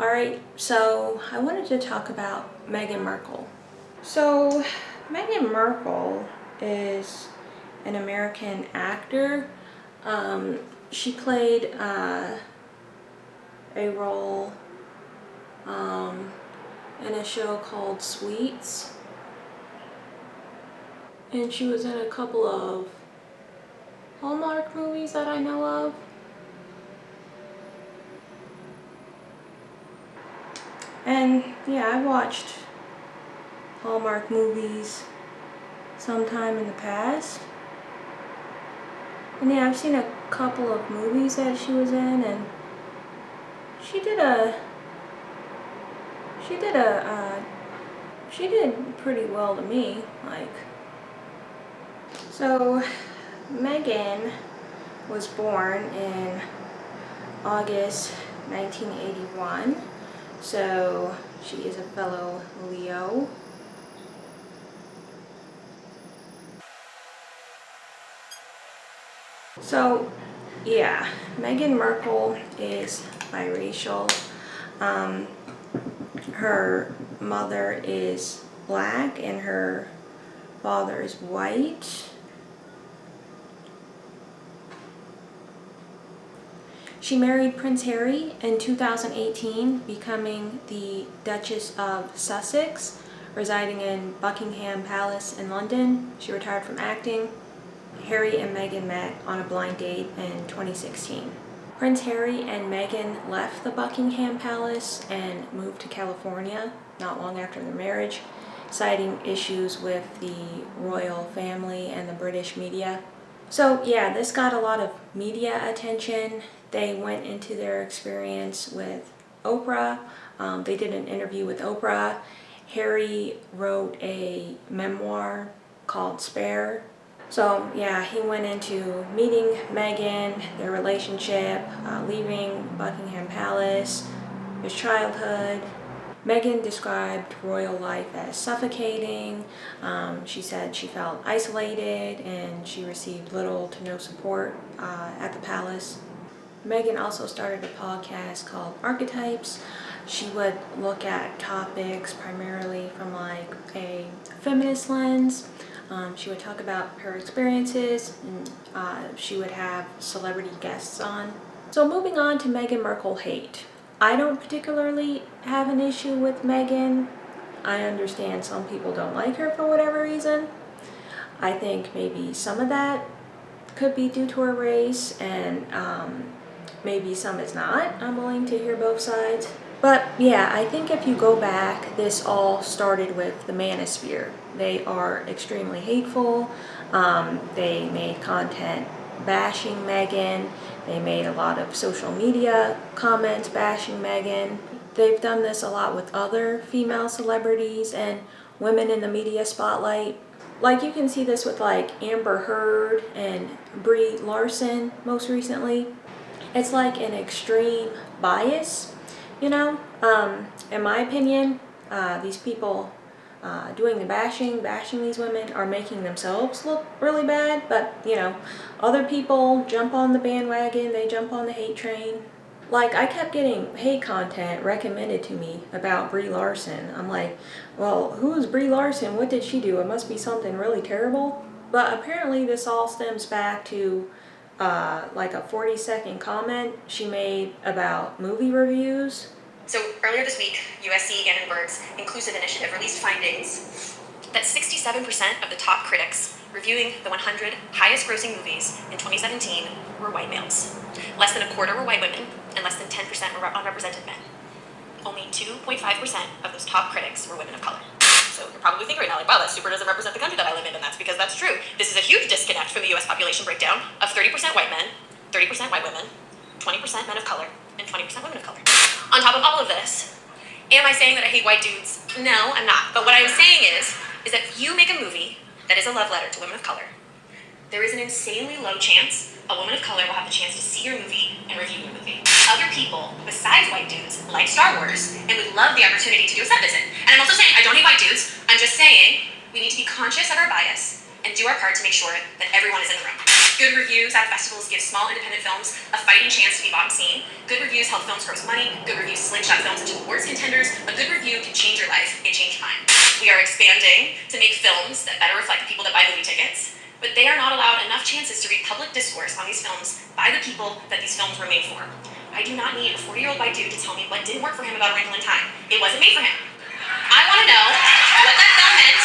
Alright, so I wanted to talk about Meghan Markle. So, Meghan Markle is an American actor. She played a role in a show called Sweets. And she was in a couple of Hallmark movies that I know of. And yeah, I watched Hallmark movies sometime in the past. And yeah, I've seen a couple of movies that she was in, and she did pretty well to me. So Meghan was born in August 1981. So she is a fellow Leo. So yeah, Meghan Markle is biracial. Her mother is black and her father is white. She married Prince Harry in 2018, becoming the Duchess of Sussex, residing in Buckingham Palace in London. She retired from acting. Harry and Meghan met on a blind date in 2016. Prince Harry and Meghan left the Buckingham Palace and moved to California not long after their marriage, citing issues with the royal family and the British media. So yeah, this got a lot of media attention. They went into their experience with Oprah. They did an interview with Oprah. Harry wrote a memoir called Spare. So yeah, he went into meeting Meghan, their relationship, leaving Buckingham Palace, his childhood. Meghan described royal life as suffocating. She said she felt isolated and she received little to no support at the palace. Meghan also started a podcast called Archetypes. She would look at topics primarily from like a feminist lens. She would talk about her experiences, and she would have celebrity guests on. So moving on to Meghan Markle hate. I don't particularly have an issue with Meghan. I understand some people don't like her for whatever reason. I think maybe some of that could be due to her race, and maybe some is not. I'm willing to hear both sides. But yeah, I think if you go back, this all started with the manosphere. They are extremely hateful. They made content bashing Meghan. They made a lot of social media comments bashing Meghan. They've done this a lot with other female celebrities and women in the media spotlight. Like you can see this with like Amber Heard and Brie Larson most recently. It's like an extreme bias. You know, in my opinion, these people doing the bashing these women are making themselves look really bad, but you know, other people jump on the bandwagon, they jump on the hate train. Like, I kept getting hate content recommended to me about Brie Larson. I'm like, well, who is Brie Larson? What did she do? It must be something really terrible. But apparently this all stems back to like a 40-second comment she made about movie reviews. So earlier this week, USC Annenberg's Inclusive Initiative released findings that 67% of the top critics reviewing the 100 highest grossing movies in 2017 were white males. Less than a quarter were white women, and less than 10% were unrepresented men. Only 2.5% of those top critics were women of color. So you're probably thinking right now, like, wow, that super doesn't represent the country that I live in, and that's because that's true. This is a huge disconnect from the US population breakdown of 30% white men, 30% white women, 20% men of color, and 20% women of color. On top of all of this, am I saying that I hate white dudes? No, I'm not. But what I'm saying is that if you make a movie that is a love letter to women of color, there is an insanely low chance a woman of color will have the chance to see your movie and review your movie. Other people, besides white dudes, like Star Wars, and would love the opportunity to do a set visit. And I'm also saying I don't hate white dudes. I'm just saying we need to be conscious of our bias and do our part to make sure that everyone is in the room. Good reviews at festivals give small independent films a fighting chance to be bought and seen. Good reviews help films gross money. Good reviews slingshot films into awards contenders. A good review can change your life. It changed mine. We are expanding to make films that better reflect the people that buy movie tickets, but they are not allowed enough chances to read public discourse on these films by the people that these films were made for. I do not need a 40-year-old white dude to tell me what didn't work for him about A Wrinkle in Time. It wasn't made for him. I want to know what that film meant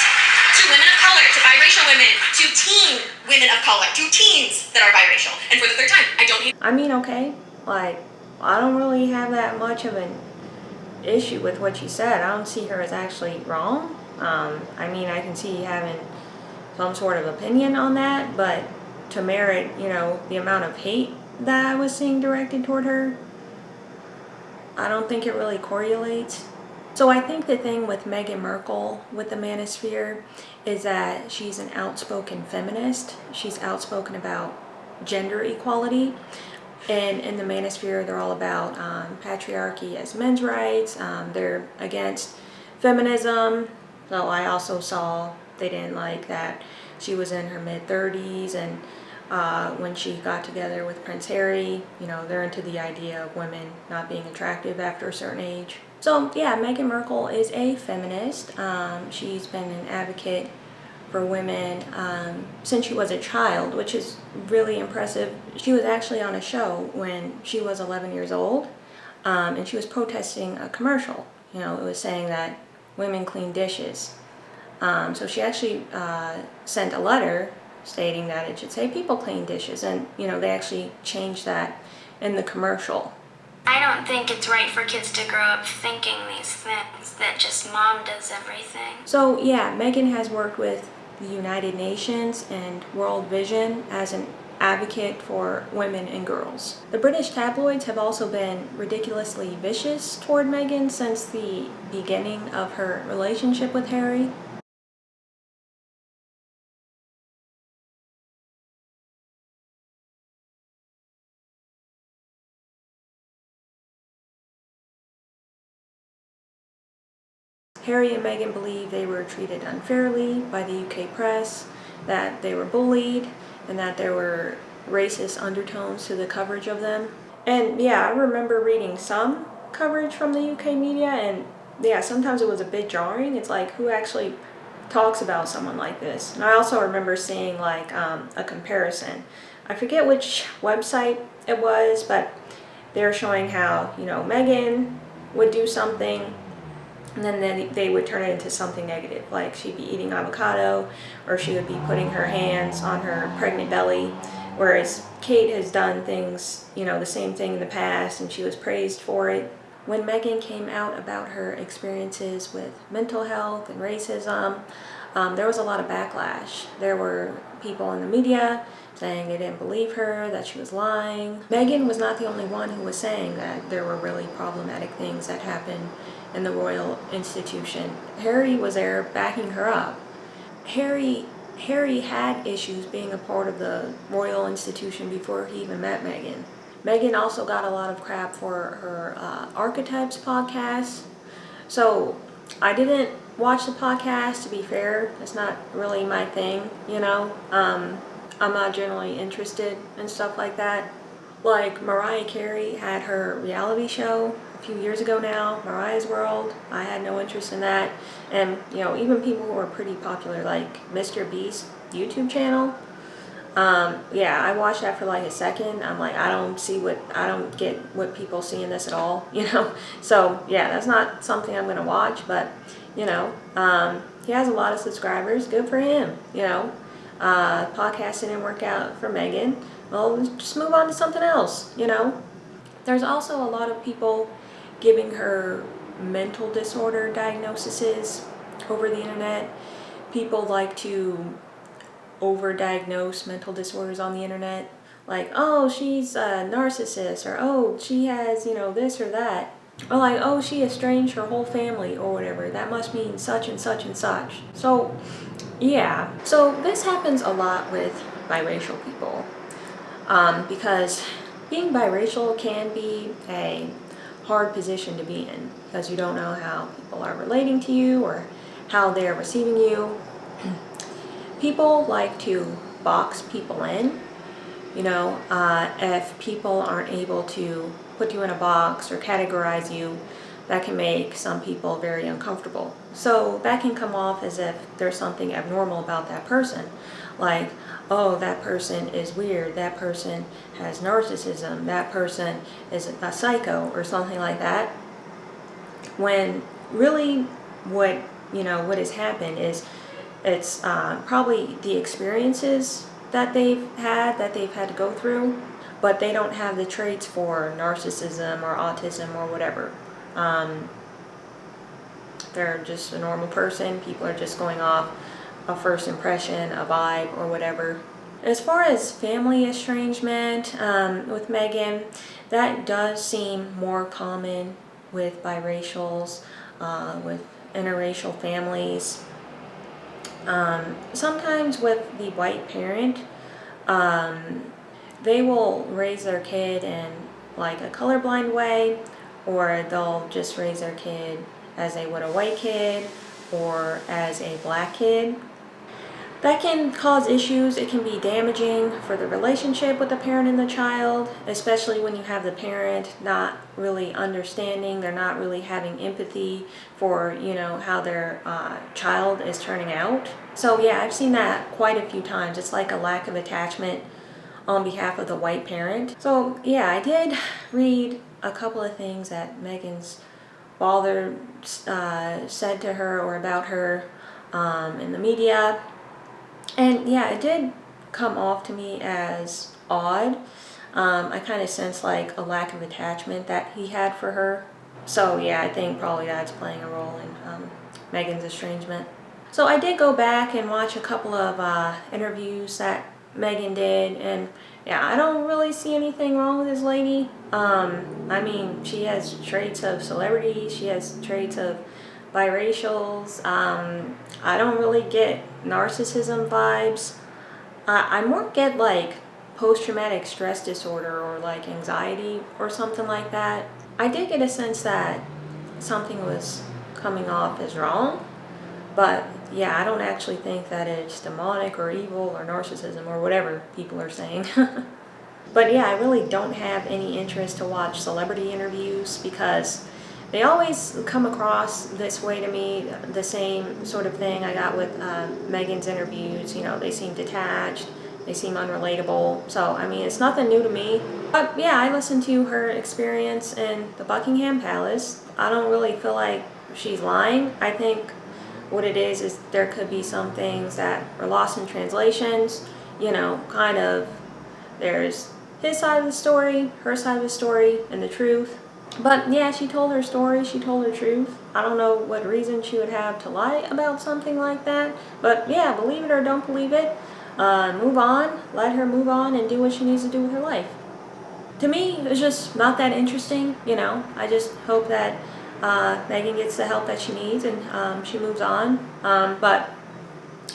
to women of color, to biracial women, to teen women of color, to teens that are biracial. And for the third time, I don't hate. I mean, okay, like, I don't really have that much of an issue with what she said. I don't see her as actually wrong. I mean, I can see having some sort of opinion on that, but to merit, the amount of hate that I was seeing directed toward her, I don't think it really correlates. So I think the thing with Meghan Markle with the manosphere is that she's an outspoken feminist. She's outspoken about gender equality. And in the manosphere, they're all about patriarchy as men's rights. They're against feminism. So I also saw they didn't like that she was in her mid-30s, and when she got together with Prince Harry, they're into the idea of women not being attractive after a certain age. So yeah, Meghan Markle is a feminist. She's been an advocate for women since she was a child, which is really impressive. She was actually on a show when she was 11 years old, and she was protesting a commercial. It was saying that women clean dishes. So she actually sent a letter stating that it should say people clean dishes, and they actually changed that in the commercial. I don't think it's right for kids to grow up thinking these things, that just mom does everything. So yeah, Meghan has worked with the United Nations and World Vision as an advocate for women and girls. The British tabloids have also been ridiculously vicious toward Meghan since the beginning of her relationship with Harry. Harry and Meghan believe they were treated unfairly by the UK press, that they were bullied, and that there were racist undertones to the coverage of them. And yeah, I remember reading some coverage from the UK media, and yeah, sometimes it was a bit jarring. It's like, who actually talks about someone like this? And I also remember seeing like a comparison. I forget which website it was, but they're showing how, Meghan would do something, and then they would turn it into something negative, like she'd be eating avocado, or she would be putting her hands on her pregnant belly, whereas Kate has done things, the same thing in the past, and she was praised for it. When Meghan came out about her experiences with mental health and racism, there was a lot of backlash. There were people in the media saying they didn't believe her, that she was lying. Meghan was not the only one who was saying that there were really problematic things that happened in the royal institution. Harry was there backing her up. Harry had issues being a part of the royal institution before he even met Meghan. Meghan also got a lot of crap for her Archetypes podcast. So I didn't watch the podcast, to be fair. It's not really my thing, I'm not generally interested in stuff like that. Like Mariah Carey had her reality show a few years ago now, Mariah's World. I had no interest in that. And, even people who are pretty popular, like Mr. Beast's YouTube channel, yeah, I watched that for like a second. I'm like, I don't get what people see in this at all, So yeah, that's not something I'm gonna watch, but he has a lot of subscribers, good for him, podcast didn't work out for Meghan. Well, let's just move on to something else, There's also a lot of people giving her mental disorder diagnoses over the internet. People like to overdiagnose mental disorders on the internet, like, oh, she's a narcissist, or oh, she has, this or that, or like, oh, she estranged her whole family or whatever, that must mean such and such and such. So yeah, so this happens a lot with biracial people, because being biracial can be a hard position to be in, because you don't know how people are relating to you or how they're receiving you. People like to box people in, If people aren't able to put you in a box or categorize you, that can make some people very uncomfortable. So that can come off as if there's something abnormal about that person. Like, oh, that person is weird, that person has narcissism, that person is a psycho or something like that. When really what has happened is it's probably the experiences that they've had to go through, but they don't have the traits for narcissism or autism or whatever. They're just a normal person. People are just going off a first impression, a vibe, or whatever. As far as family estrangement with Meghan, that does seem more common with biracials, with interracial families. Sometimes with the white parent, they will raise their kid in like a colorblind way, or they'll just raise their kid as they would a white kid or as a black kid. That can cause issues. It can be damaging for the relationship with the parent and the child, especially when you have the parent not really understanding, they're not really having empathy for, how their child is turning out. So yeah, I've seen that quite a few times. It's like a lack of attachment on behalf of the white parent. So yeah, I did read a couple of things that Meghan's father said to her or about her in the media. And yeah, it did come off to me as odd. I kind of sensed like a lack of attachment that he had for her. So yeah, I think probably that's playing a role in Meghan's estrangement. So I did go back and watch a couple of interviews that Meghan did, and yeah, I don't really see anything wrong with this lady. I mean, she has traits of celebrity, she has traits of biracials. I don't really get narcissism vibes. I more get like post-traumatic stress disorder or like anxiety or something like that. I did get a sense that something was coming off as wrong, but yeah, I don't actually think that it's demonic or evil or narcissism or whatever people are saying. But yeah, I really don't have any interest to watch celebrity interviews because they always come across this way to me, the same sort of thing I got with Meghan's interviews. They seem detached, they seem unrelatable. So, I mean, it's nothing new to me. But yeah, I listened to her experience in the Buckingham Palace. I don't really feel like she's lying. I think what it is there could be some things that are lost in translations. Kind of, there's his side of the story, her side of the story, and the truth. But yeah, she told her story, she told her truth. I don't know what reason she would have to lie about something like that. But yeah, believe it or don't believe it, move on, let her move on and do what she needs to do with her life. To me, it's just not that interesting, I just hope that Meghan gets the help that she needs and she moves on. But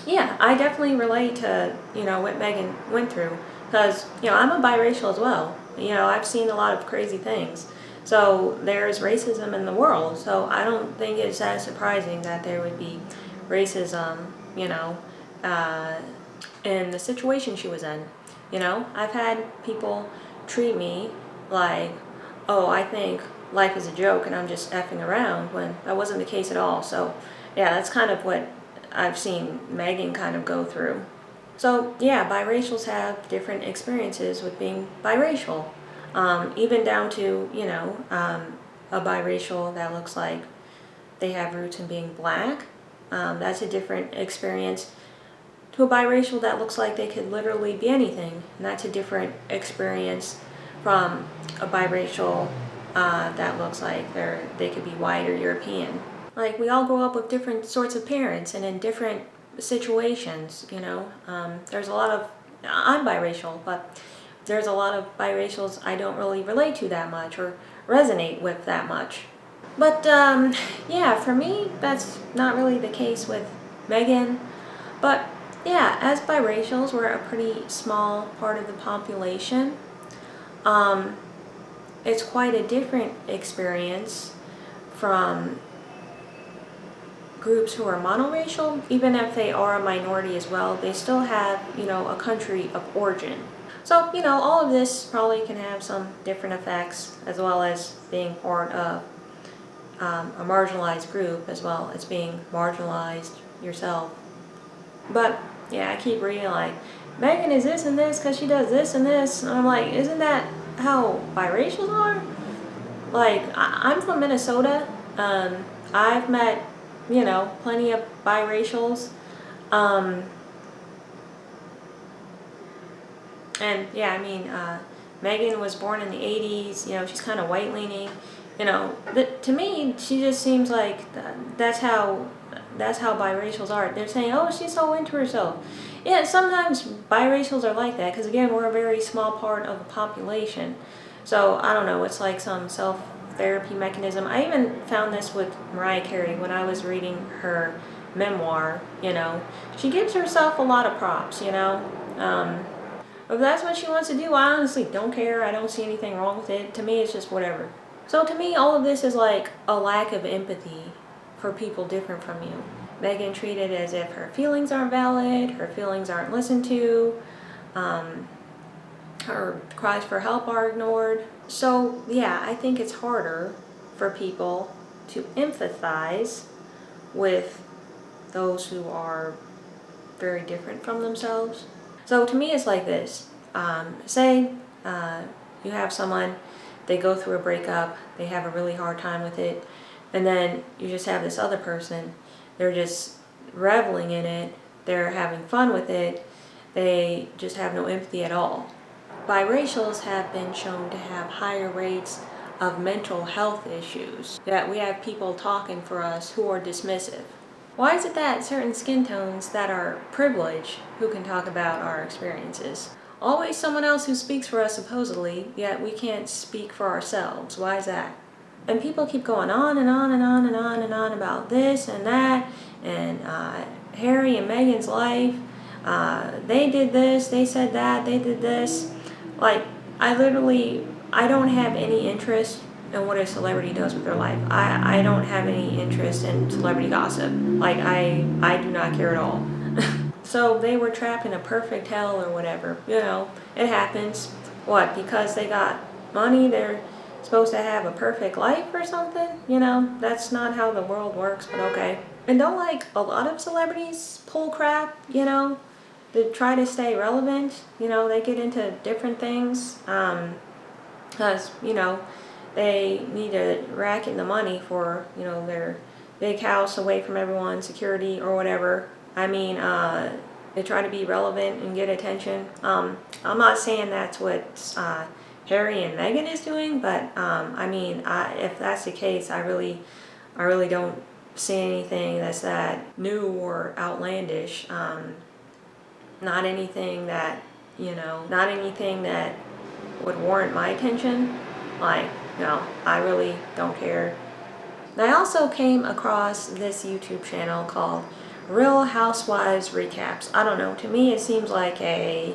yeah, I definitely relate to, what Meghan went through. Because, I'm a biracial as well. I've seen a lot of crazy things. So there's racism in the world. So I don't think it's that surprising that there would be racism, in the situation she was in. I've had people treat me like, oh, I think life is a joke and I'm just effing around, when that wasn't the case at all. So yeah, that's kind of what I've seen Meghan kind of go through. So yeah, biracials have different experiences with being biracial. Even down to, a biracial that looks like they have roots in being black. That's a different experience to a biracial that looks like they could literally be anything. And that's a different experience from a biracial that looks like they could be white or European. Like, we all grow up with different sorts of parents and in different situations, There's a lot of, I'm biracial, but there's a lot of biracials I don't really relate to that much or resonate with that much. But yeah, for me, that's not really the case with Meghan. But yeah, as biracials, we're a pretty small part of the population. It's quite a different experience from groups who are monoracial. Even if they are a minority as well, they still have, a country of origin. So, all of this probably can have some different effects, as well as being part of a marginalized group, as well as being marginalized yourself. But, yeah, I keep reading, like, Meghan is this and this because she does this and this. And I'm like, isn't that how biracials are? Like, I'm from Minnesota. I've met, plenty of biracials. And yeah, I mean, Meghan was born in the 80s, she's kind of white leaning. To me, she just seems like that's how biracials are. They're saying, oh, she's so into herself. Yeah, sometimes biracials are like that because, again, we're a very small part of the population. So, I don't know, it's like some self-therapy mechanism. I even found this with Mariah Carey when I was reading her memoir, She gives herself a lot of props, If that's what she wants to do, I honestly don't care. I don't see anything wrong with it. To me, it's just whatever. So to me, all of this is like a lack of empathy for people different from you. Meghan treated as if her feelings aren't valid, her feelings aren't listened to, her cries for help are ignored. So yeah, I think it's harder for people to empathize with those who are very different from themselves. So to me, it's like this. Say you have someone, they go through a breakup, they have a really hard time with it, and then you just have this other person, they're just reveling in it, they're having fun with it, they just have no empathy at all. Biracials have been shown to have higher rates of mental health issues, that we have people talking for us who are dismissive. Why is it that certain skin tones that are privileged who can talk about our experiences? Always someone else who speaks for us supposedly, yet we can't speak for ourselves. Why is that? And people keep going on and on and on and on and on about this and that, and Harry and Meghan's life. They did this, they said that, they did this. Like, I don't have any interest in what a celebrity does with their life. I don't have any interest in celebrity gossip. Like, I do not care at all. So they were trapped in a perfect hell or whatever. It happens. What, because they got money, they're supposed to have a perfect life or something? That's not how the world works, but okay. And don't a lot of celebrities pull crap, to try to stay relevant? They get into different things, because, they need to rack in the money for, their big house away from everyone, security or whatever. I mean, they try to be relevant and get attention. I'm not saying that's what Harry and Meghan is doing, but I mean, if that's the case, I really don't see anything that's that new or outlandish. Not anything that would warrant my attention. No, I really don't care. And I also came across this YouTube channel called Real Housewives Recaps. I don't know, to me it seems like a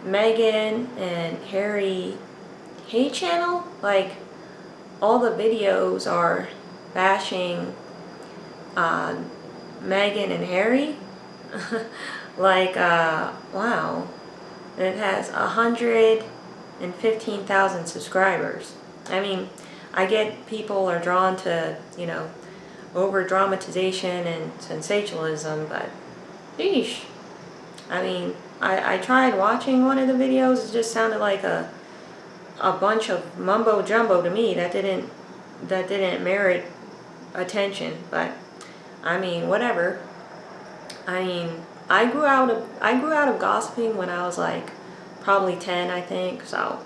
Meghan and Harry hate channel. Like, all the videos are bashing Meghan and Harry. Wow. And it has 115,000 subscribers. I mean, I get people are drawn to, over dramatization and sensationalism, but sheesh. I mean, I tried watching one of the videos. It just sounded like a bunch of mumbo jumbo to me that didn't merit attention. But I mean, whatever. I mean, I grew out of gossiping when I was like probably 10, I think. So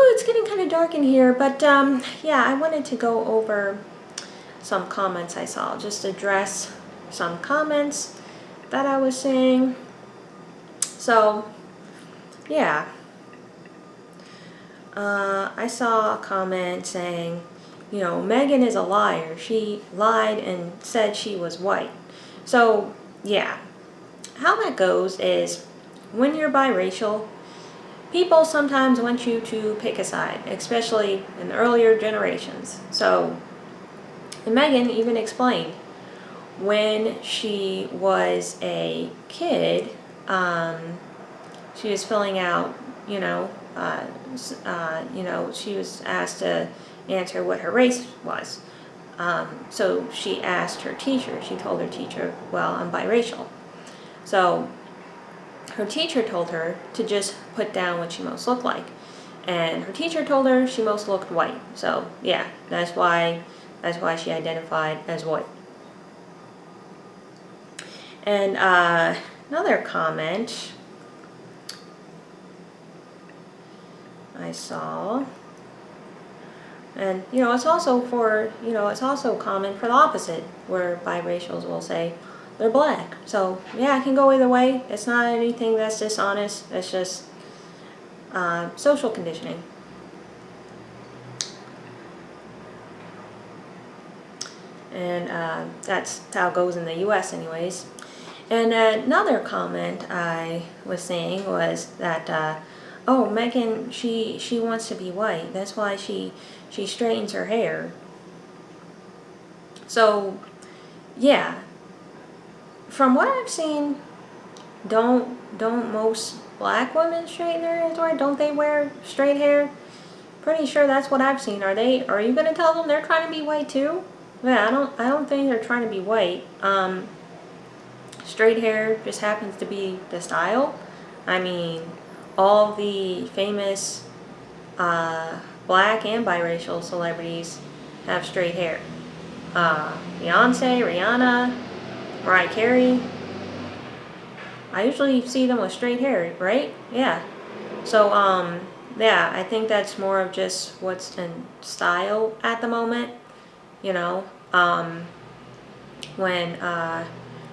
it's getting kind of dark in here, but yeah, I wanted to go over some comments I saw, just address some comments that I was seeing. So yeah, I saw a comment saying, Meghan is a liar. She lied and said she was white. So yeah, how that goes is when you're biracial, people sometimes want you to pick a side, especially in the earlier generations. So, and Meghan even explained when she was a kid, she was filling out, she was asked to answer what her race was. So she asked her teacher, she told her teacher, well, I'm biracial. So her teacher told her to just put down what she most looked like. And her teacher told her she most looked white. So yeah, that's why she identified as white. And another comment I saw, and it's also common for the opposite, where biracials will say they're black. So yeah, it can go either way. It's not anything that's dishonest. It's just social conditioning. And that's how it goes in the U.S. anyways. And another comment I was saying was that, Meghan, she wants to be white. That's why she straightens her hair. So, yeah. From what I've seen, don't most black women straighten their hair white? Don't they wear straight hair? Pretty sure that's what I've seen. Are you gonna tell them they're trying to be white too? Yeah, I don't think they're trying to be white. Straight hair just happens to be the style. I mean, all the famous black and biracial celebrities have straight hair. Beyonce, Rihanna, Mariah Carey. I usually see them with straight hair, right? Yeah. So, yeah, I think that's more of just what's in style at the moment. When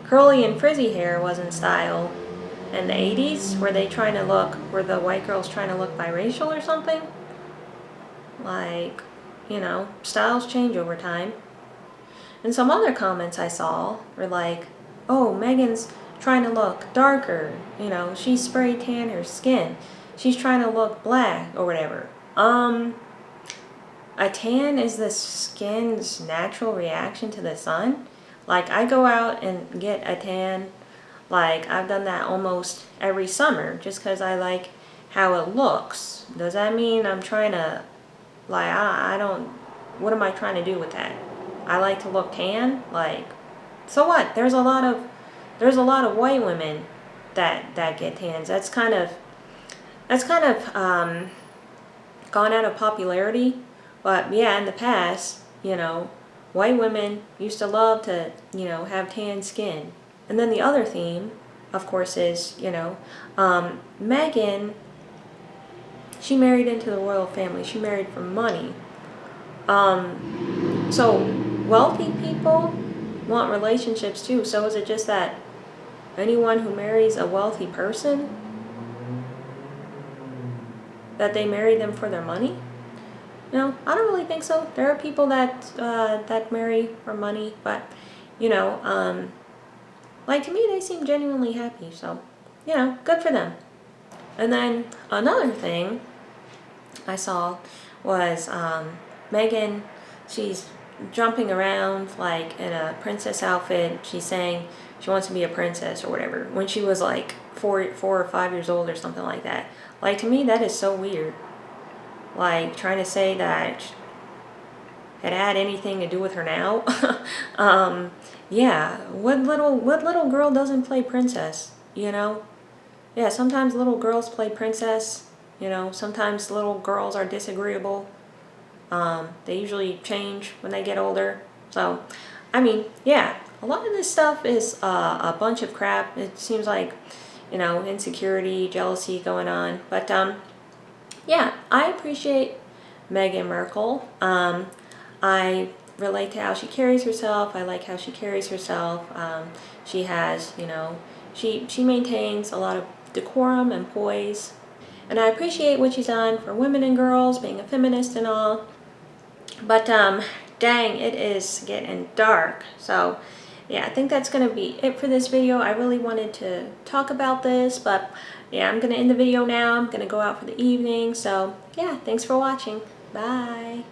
curly and frizzy hair was in style in the 80s, were the white girls trying to look biracial or something? Like, styles change over time. And some other comments I saw were like, oh, Meghan's trying to look darker, she spray tanned her skin. She's trying to look black or whatever. A tan is the skin's natural reaction to the sun. Like, I go out and get a tan. Like, I've done that almost every summer just because I like how it looks. Does that mean I'm trying to, like, I don't, what am I trying to do with that? I like to look tan? Like, so what? There's a lot of white women that get tans. That's kind of gone out of popularity. But yeah, in the past, white women used to love to, have tan skin. And then the other theme, of course, is, Meghan, she married into the royal family. She married for money. So wealthy people want relationships too. So is it just that anyone who marries a wealthy person, that they marry them for their money? No, I don't really think so. There are people that marry for money, but like, to me, they seem genuinely happy. So, good for them. And then another thing I saw was Meghan. She's jumping around like in a princess outfit. She's saying she wants to be a princess or whatever when she was like 4 or 5 years old or something like that. Like, to me, that is so weird. Like, trying to say that it had anything to do with her now. Yeah, what little girl doesn't play princess, Yeah, sometimes little girls play princess, sometimes little girls are disagreeable. They usually change when they get older. So, I mean, yeah, a lot of this stuff is a bunch of crap. It seems like, insecurity, jealousy going on. But, yeah, I appreciate Meghan Markle. I relate to how she carries herself. I like how she carries herself. She has, she maintains a lot of decorum and poise. And I appreciate what she's done for women and girls, being a feminist and all. But, dang, it is getting dark. So, yeah, I think that's going to be it for this video. I really wanted to talk about this, but yeah, I'm gonna end the video now. I'm gonna go out for the evening. So yeah, thanks for watching. Bye.